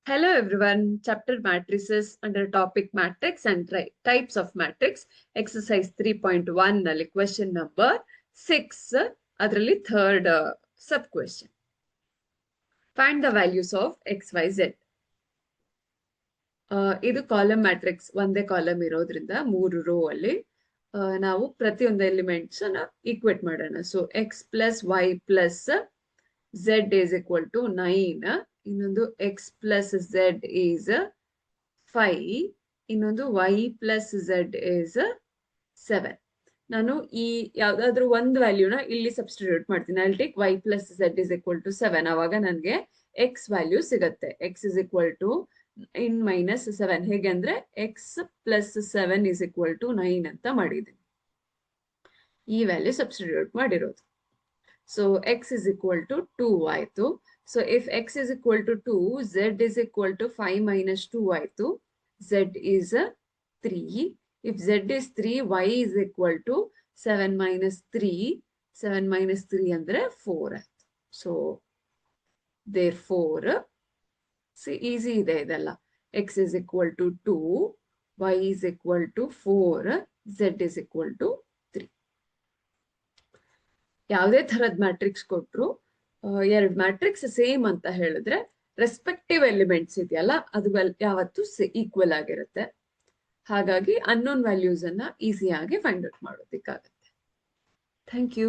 Hello everyone, chapter matrices under topic matrix and types of matrix, exercise 3.1 ನಲ್ಲಿ question number 6 ಅದರಲ್ಲಿ third sub question. Find the values of x, y, z. ಇದು column matrix ಒಂದೇ column ಇರೋದ್ರಿಂದ 3 rho ಅಲ್ಲಿ ನಾವು ಪ್ರತಿಯೊಂದು elements ನ equate ಮಾಡೋಣ. So x plus y plus z is equal to 9, ಇನ್ನೊಂದು ಎಕ್ಸ್ ಪ್ಲಸ್ ಝೆಡ್ ಈಸ್ 5, ಇನ್ನೊಂದು ವೈ ಪ್ಲಸ್ ಝೆಡ್ ಈಸ್ 7. ನಾನು ಈ ಯಾವ್ದಾದ್ರು ಒಂದು ವ್ಯಾಲ್ಯೂನ ಇಲ್ಲಿ ಸಬ್ಸ್ಟಿಟ್ಯೂಟ್ ಮಾಡ್ತೀನಿ. I take y plus z is equal to 7. ಅವಾಗ ನನಗೆ ಎಕ್ಸ್ ವ್ಯಾಲ್ಯೂ ಸಿಗತ್ತೆ. X is equal to in minus 7. ಹೇಗೆ ಅಂದ್ರೆ x plus 7 is equal to 9 ಅಂತ ಮಾಡಿದ್ದೀನಿ. ಈ ವ್ಯಾಲ್ಯೂ ಸಬ್ಸ್ಟಿಟ್ಯೂಟ್ ಮಾಡಿರೋದು. So x is equal to 2 ಆಯ್ತು. So if x is equal to 2, z is equal to 5 minus 2 ಆಯ್ತು. Z is 3. If z is 3, y is equal to 7 minus 3. 7 minus 3 ಅಂದ್ರೆ 4. So, therefore, see, easy ಇದೆ ಇದೆಲ್ಲ. x is equal to 2, y is equal to 4, z is equal to 3. ಯಾವುದೇ ಥರದ matrix ಕೊಟ್ಟರು ಎರಡು matrix same ಅಂತ ಹೇಳಿದ್ರೆ ರೆಸ್ಪೆಕ್ಟಿವ್ ಎಲಿಮೆಂಟ್ಸ್ ಇದೆಯಲ್ಲ ಅದು ಯಾವತ್ತೂ ಈಕ್ವಲ್ ಆಗಿರುತ್ತೆ. ಹಾಗಾಗಿ ಅನ್ನೋನ್ ವ್ಯಾಲ್ಯೂಸ್ ಅನ್ನ ಈಸಿಯಾಗಿ ಫೈಂಡ್ ಔಟ್ ಮಾಡೋದಕ್ಕಾಗತ್ತೆ. Thank you.